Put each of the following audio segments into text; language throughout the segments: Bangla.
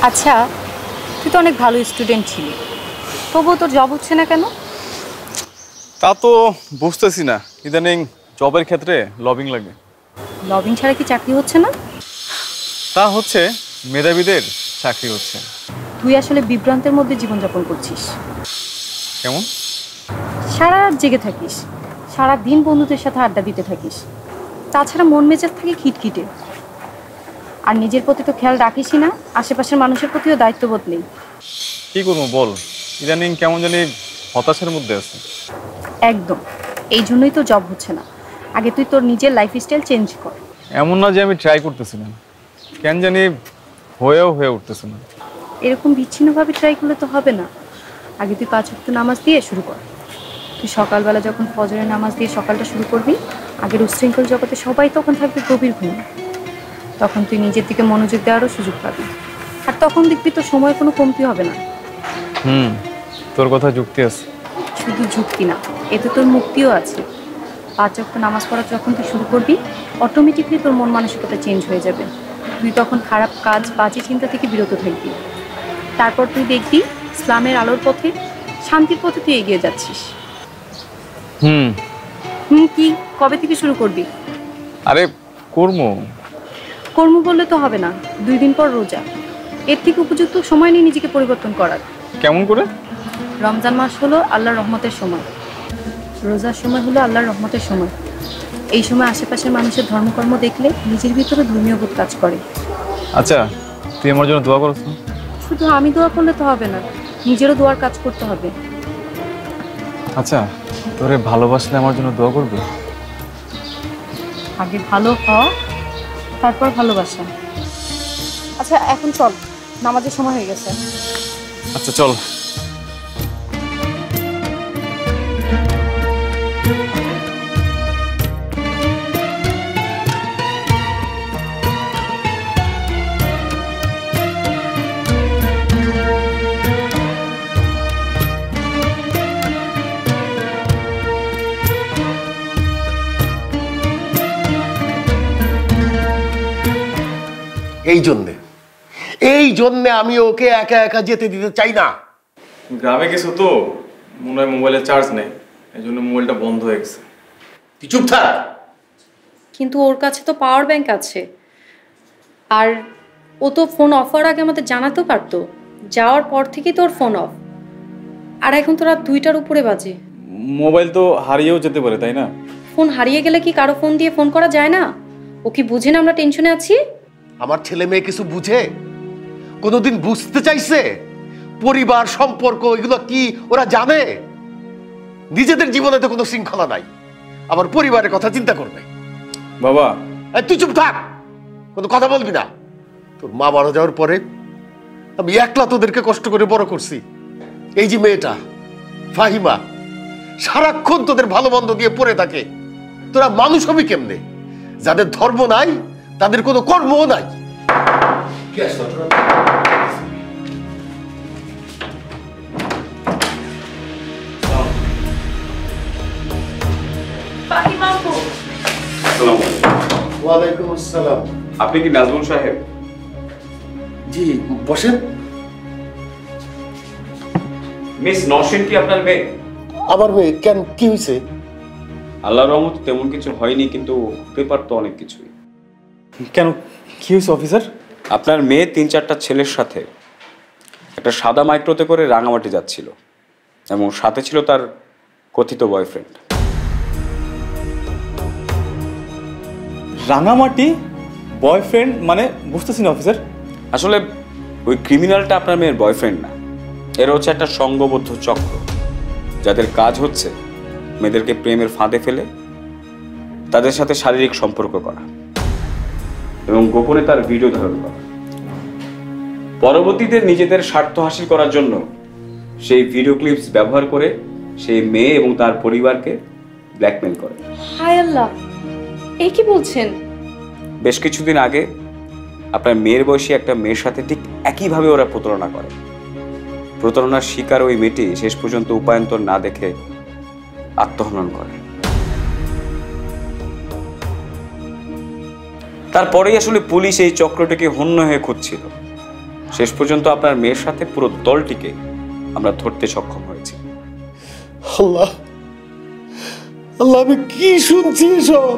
আচ্ছা, তুই তো অনেক ভালো স্টুডেন্ট ছিলি, তবুও তোর জব হচ্ছে না কেন? তা তো বুঝতেছি না, ইদানিং জবের ক্ষেত্রে লবিং লাগে। লবিং ছাড়া কি চাকরি হচ্ছে না? তা হচ্ছে, মেধাবীদের চাকরি হচ্ছে। তুই আসলে বিভ্রান্তের মধ্যে জীবনযাপন করছিস। কেমন? সারা রাত জেগে থাকিস, সারা দিন বন্ধুদের সাথে আড্ডা দিতে থাকিস, তাছাড়া মন মেজাজ থাকে খিটখিটে। আর নিজের প্রতি তো খেয়াল রাখিসই না, আশেপাশের মানুষের প্রতিও দায়িত্ববোধ নেই। কি করবো বল, ইদানিং কেমন জানি হতাশার মধ্যে আছে। একদম, এই জন্যই তো জব হচ্ছে না। আগে তুই তোর নিজের লাইফস্টাইল চেঞ্জ কর। এমন না যে আমি ট্রাই করতেছি না, কেন জানি হয়ে উঠতেছে না। এরকম বিচ্ছিন্নভাবে ট্রাই করলে তো হবে না। আগে তুই 5 ওয়াক্ত নামাজ দিয়ে শুরু কর। তুই সকালবেলা যখন ফজরের নামাজ দিয়ে সকালটা শুরু করবি, আগের উচ্ছৃঙ্খল জগতে সবাই তখন থাকবে গভীর ঘুম। তখন তুই নিজের দিকে মনোযোগ দেওয়ারও সুযোগ পাবি, আর তখন দেখবি তোর সময় কোনো কমতি হবে না। তোর কথা যুক্তি আছে। শুধু যুক্তি না, এতে তোর মুক্তিও আছে। 5 ওয়াক্ত নামাজ পড়া যখন তুই শুরু করবি, অটোমেটিকলি তোর মন মানসিকতা চেঞ্জ হয়ে যাবে। তুই তখন খারাপ কাজ, বাজে চিন্তা থেকে বিরত থাকবি। তারপর তুই দেখবি ইসলামের আলোর পথে, শান্তির পথে তুই এগিয়ে যাচ্ছিস। কি কবে থেকে শুরু করবি? আরে কর্ম বললে তো হবে না, 2 দিন পর রোজা। এর থেকে উপযুক্ত সময় নিয়ে নিজেকে পরিবর্তন করার। কেমন করে? রমজান মাস হলো আল্লাহর রহমতের সময়, রোজার সময় হলো আল্লাহর রহমতের সময়। এই সময় আশেপাশের মানুষের ধর্মকর্ম দেখলে নিজের ভিতরে ধর্মীয় বোধ কাজ করে। আচ্ছা, তুই আমার জন্য দোয়া করছ? শুধু আমি দোয়া করলে তো হবে না, নিজেরও দোয়ার কাজ করতে হবে। আচ্ছা, তোরে ভালোবাসলে আমার জন্য দোয়া করবি? আগে ভালো হ, তারপর ভালোবাসা। আচ্ছা এখন চল, নামাজের সময় হয়ে গেছে। আচ্ছা চল। এই জন্যে আমি ওকে একা একা যেতে দিতে চাই না। গ্রামে গেছো তো, মনে হয় মোবাইলে চার্জ নেই, এই জন্য মোবাইলটা বন্ধ হয়ে গেছে। তুই চুপ থাক। কিন্তু ওর কাছে তো পাওয়ার ব্যাংক আছে, আর ও তো ফোন অফ হওয়ার আগে আমাদের জানাতেও পারতো। যাওয়ার পর থেকেই তোর ফোন অফ, আর এখন তো রাত 2টার উপরে বাজে। মোবাইল তো হারিয়েও যেতে পারে, তাই না? ফোন হারিয়ে গেলে কি কারো ফোন দিয়ে ফোন করা যায় না? ও কি বুঝে না আমরা টেনশনে আছি? আমার ছেলে মেয়ে কিছু বুঝে? কোনোদিন বুঝতে চাইছে? পরিবার, সম্পর্ক, এগুলো কি ওরা জানে? নিজেদের জীবনে তো কোনো শৃঙ্খলা নাই, আবার পরিবারের কথা চিন্তা করবে। বাবা তুই চুপ থাক, কোনো কথা বলবি না। তোর মা মারা যাওয়ার পরে আমি একলা তোদেরকে কষ্ট করে বড় করছি। এই যে মেয়েটা ফাহিমা, সারাক্ষণ তোদের ভালো মন্দ দিয়ে পড়ে থাকে। তোরা মানুষ হবি কেমনে? যাদের ধর্ম নাই, তাদের কোনো কর্মও নাই। ওয়ালাইকুম আসসালাম। আপনি কি নাজমুল সাহেব? জি বসেন। মিস নওশিন কি আপনার মেয়ে? আমার মেয়ে কেন, কি হয়েছে? আল্লাহর রহমতে তেমন কিছু হয়নি, কিন্তু পেপার তো অনেক কিছুই। কেন, কি হয়েছে অফিসার? আপনার মেয়ে 3-4টা ছেলের সাথে একটা সাদা মাইক্রোতে করে রাঙামাটি যাচ্ছিল, এবং সাথে ছিল তার কথিত বয়ফ্রেন্ড। রাঙামাটি বয়ফ্রেন্ড মানে বুঝতেছি না অফিসার। আসলে ওই ক্রিমিনালটা আপনার মেয়ের বয়ফ্রেন্ড না, এর হচ্ছে একটা সংঘবদ্ধ চক্র, যাদের কাজ হচ্ছে মেয়েদেরকে প্রেমের ফাঁদে ফেলে তাদের সাথে শারীরিক সম্পর্ক করা এবং গোপনে তার ভিডিও ধারণ করা। পরবর্তীতে নিজেদের স্বার্থ হাসিল করার জন্য সেই ভিডিও ক্লিপস ব্যবহার করে সেই মেয়ে এবং তার পরিবারকে ব্ল্যাকমেল করে। হায় আল্লাহ, এই কি বলছেন? বেশ কিছুদিন আগে আপনার মেয়ের বয়সী একটা মেয়ের সাথে ঠিক একইভাবে ওরা প্রতারণা করে। প্রতারণার শিকার ওই মেয়েটি শেষ পর্যন্ত উপায়ন্তর না দেখে আত্মহনন করে। তারপরেই আসলে পুলিশ এই চক্রটিকে হন্য হয়ে খুঁজছিল, শেষ পর্যন্ত আপনার মেয়ের সাথে পুরো দলটিকে আমরা ধরতে সক্ষম হয়েছি। আল্লাহ আল্লাহ, আমি কি শুনছি এসব?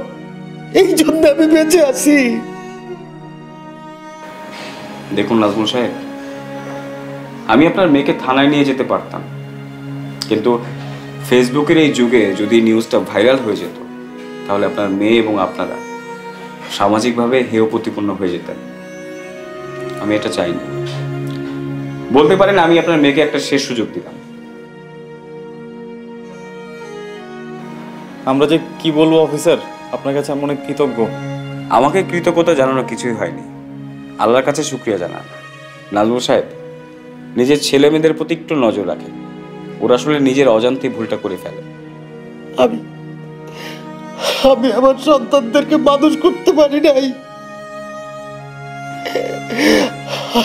এই জন্য আমি বেঁচে আছি। দেখুন নাজমুল সাহেব, আমি আপনার মেয়েকে থানায় নিয়ে যেতে পারতাম, কিন্তু ফেসবুকের এই যুগে যদি নিউজটা ভাইরাল হয়ে যেত তাহলে আপনার মেয়ে এবং আপনারা সামাজিকভাবে হেয় প্রতিপন্ন হয়ে যেতেন। আমি এটা চাইনি। বলতে পারেন আমি আপনার মেয়েকে একটা শেষ সুযোগ দিলাম। আমরা যে কি বলবো অফিসার, আপনার কাছে আমি অনেক কৃতজ্ঞ। আমাকে কৃতজ্ঞতা জানানো কিছুই হয়নি, আল্লাহর কাছে শুকরিয়া জানান। নাজমুল সাহেব, নিজের ছেলে মেয়েদের প্রতি একটু নজর রাখেন, ওরা আসলে নিজের অজান্তে ভুলটা করে ফেলে। আমি আমি আমার সন্তানদেরকে মানুষ করতে পারি নাই।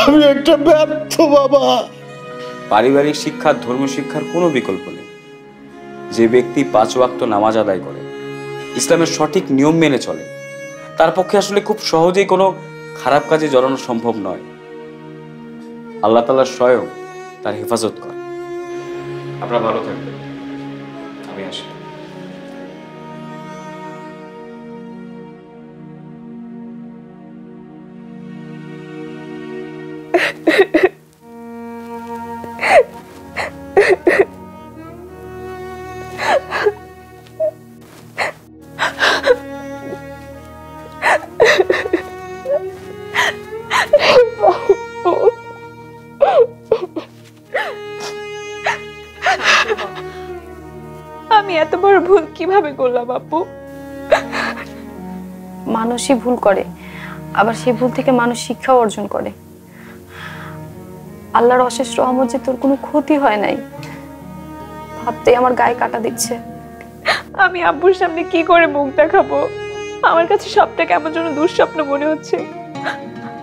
আমি একটা ব্যর্থ বাবা। পারিবারিক শিক্ষা, ধর্মীয় শিক্ষার কোনো বিকল্প নেই। যে ব্যক্তি 5 ওয়াক্ত নামাজ আদায় করে, ইসলামের সঠিক নিয়ম মেনে চলে, তার পক্ষে আসলে খুব সহজেই কোনো খারাপ কাজে জড়ানো সম্ভব নয়। আল্লাহ তাআলা স্বয়ং তার হেফাজত করে। আপনারা ভালো থাকবেন, আমি আসি। আমি এত বড় ভুল কিভাবে করলাম আপু? মানুষই ভুল করে, আবার সেই ভুল থেকে মানুষ শিক্ষাও অর্জন করে। আল্লাহর অশেষ রহমত যে তোর কোনো ক্ষতি হয় নাই, ভাবতেই আমার গায়ে কাটা দিচ্ছে। আমি আব্বুর সামনে কি করে মুখ দেখাবো? আমার কাছে সবটা কেমন যেন দুঃস্বপ্ন মনে হচ্ছে।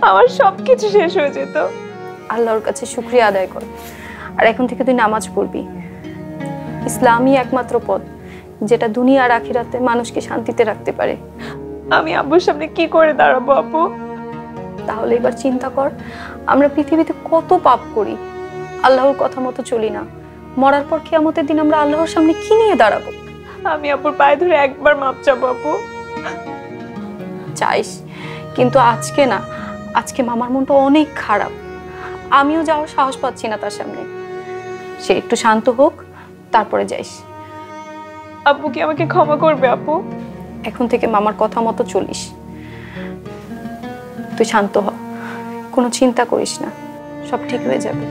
আমার সবকিছু শেষ হয়ে যেত। আল্লাহর কাছে শুকরিয়া আদায় কর, আর এখন থেকে তুই নামাজ পড়বি। ইসলামই একমাত্র পথ যেটা দুনিয়া আর আখিরাতে মানুষকে শান্তিতে রাখতে পারে। আমি আব্বুর সামনে কি করে দাঁড়াবো আপু? তাহলে এবার চিন্তা কর, আমরা পৃথিবীতে কত পাপ করি, আল্লাহর কথা মতো চলি না। মরার পর কিয়ামতের দিন আমরা আল্লাহর সামনে কি নিয়ে দাঁড়াবো? আমি আপুর পায়ে ধরে একবার মাপ চাবো আপু। চাইস, কিন্তু আজকে না। আজকে মামার মনটা অনেক খারাপ, আমিও যাওয়ার সাহস পাচ্ছি না তার সামনে। সে একটু শান্ত হোক, তারপরে যাইস। আপু কি আমাকে ক্ষমা করবে আপু? এখন থেকে মামার কথা মতো চলিস। তুই শান্ত হ, কোনো চিন্তা করিস না, সব ঠিক হয়ে যাবে।